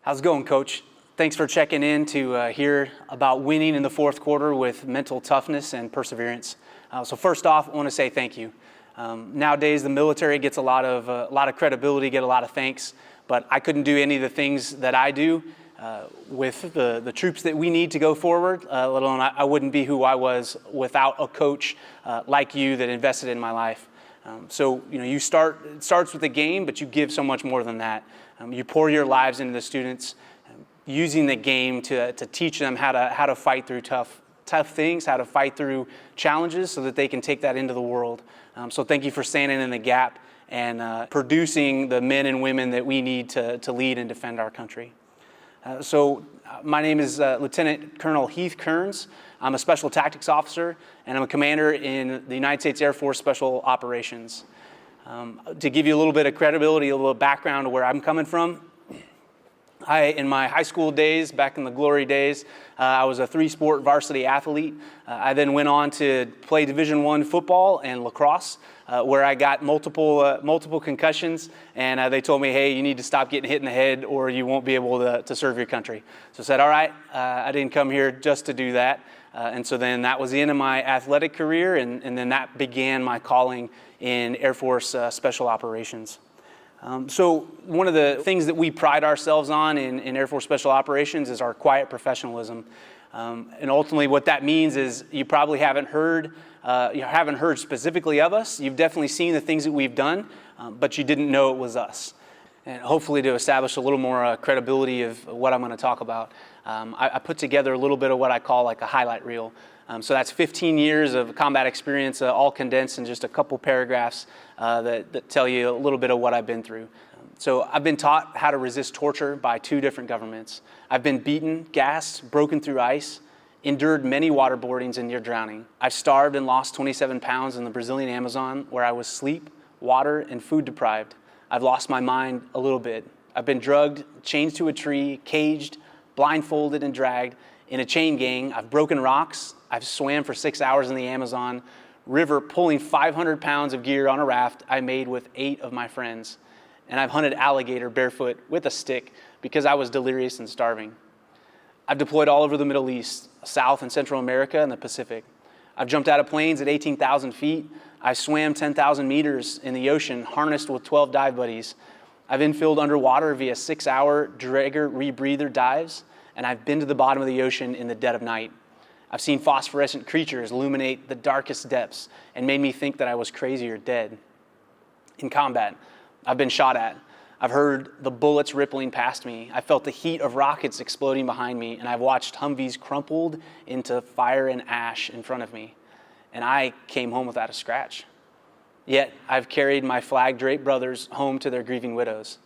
How's it going, Coach? Thanks for checking in to hear about winning in the fourth quarter with mental toughness and perseverance. So first off, I want to say thank you. Nowadays, the military gets a lot of credibility, get a lot of thanks, but I couldn't do any of the things that I do with the troops that we need to go forward, let alone I wouldn't be who I was without a coach like you that invested in my life. So it starts with the game, but you give so much more than that. You pour your lives into the students, using the game to teach them how to fight through tough things, how to fight through challenges so that they can take that into the world. So thank you for standing in the gap and producing the men and women that we need to lead and defend our country. My name is Lieutenant Colonel Heath Kearns. I'm a Special Tactics Officer, and I'm a commander in the United States Air Force Special Operations. To give you a little bit of credibility, a little background of where I'm coming from, in my high school days, back in the glory days, I was a 3-sport varsity athlete. I then went on to play Division I football and lacrosse, where I got multiple concussions, and they told me, hey, you need to stop getting hit in the head or you won't be able to serve your country. So I said, all right, I didn't come here just to do that. And so then that was the end of my athletic career, and then that began my calling in Air Force Special Operations. So one of the things that we pride ourselves on in Air Force Special Operations is our quiet professionalism. And ultimately what that means is you probably haven't heard specifically of us. You've definitely seen the things that we've done, but you didn't know it was us. And hopefully to establish a little more credibility of what I'm going to talk about, I put together a little bit of what I call like a highlight reel. So that's 15 years of combat experience, all condensed in just a couple paragraphs that tell you a little bit of what I've been through. So I've been taught how to resist torture by 2 different governments. I've been beaten, gassed, broken through ice, endured many waterboardings and near drowning. I've starved and lost 27 pounds in the Brazilian Amazon, where I was sleep, water, and food deprived. I've lost my mind a little bit. I've been drugged, chained to a tree, caged, blindfolded, and dragged in a chain gang. I've broken rocks. I've swam for 6 hours in the Amazon River, pulling 500 pounds of gear on a raft I made with 8 of my friends. And I've hunted alligator barefoot with a stick because I was delirious and starving. I've deployed all over the Middle East, South and Central America, and the Pacific. I've jumped out of planes at 18,000 feet. I swam 10,000 meters in the ocean, harnessed with 12 dive buddies. I've infilled underwater via 6-hour Draeger rebreather dives, and I've been to the bottom of the ocean in the dead of night. I've seen phosphorescent creatures illuminate the darkest depths and made me think that I was crazy or dead. In combat, I've been shot at. I've heard the bullets rippling past me. I felt the heat of rockets exploding behind me, and I've watched Humvees crumpled into fire and ash in front of me. And I came home without a scratch. Yet I've carried my flag-draped brothers home to their grieving widows.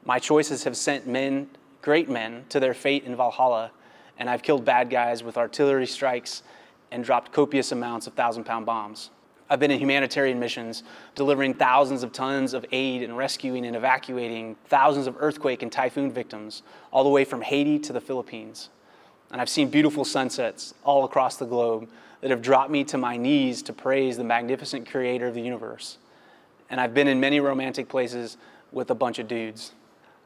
My choices have sent men, great men, to their fate in Valhalla, and I've killed bad guys with artillery strikes and dropped copious amounts of 1,000-pound bombs. I've been in humanitarian missions, delivering thousands of tons of aid and rescuing and evacuating thousands of earthquake and typhoon victims, all the way from Haiti to the Philippines. And I've seen beautiful sunsets all across the globe that have dropped me to my knees to praise the magnificent creator of the universe. And I've been in many romantic places with a bunch of dudes.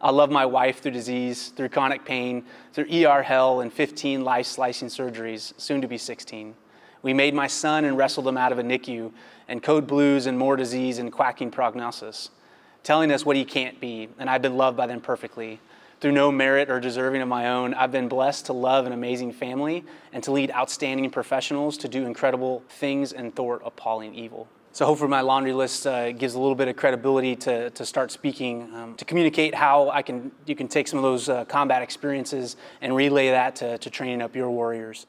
I love my wife through disease, through chronic pain, through ER hell, and 15 life-slicing surgeries, soon to be 16. We made my son and wrestled him out of a NICU, and code blues and more disease and quacking prognosis, telling us what he can't be, and I've been loved by them perfectly. Through no merit or deserving of my own, I've been blessed to love an amazing family and to lead outstanding professionals to do incredible things and thwart appalling evil. So hopefully my laundry list gives a little bit of credibility to start speaking, to communicate how you can take some of those combat experiences and relay that to training up your warriors.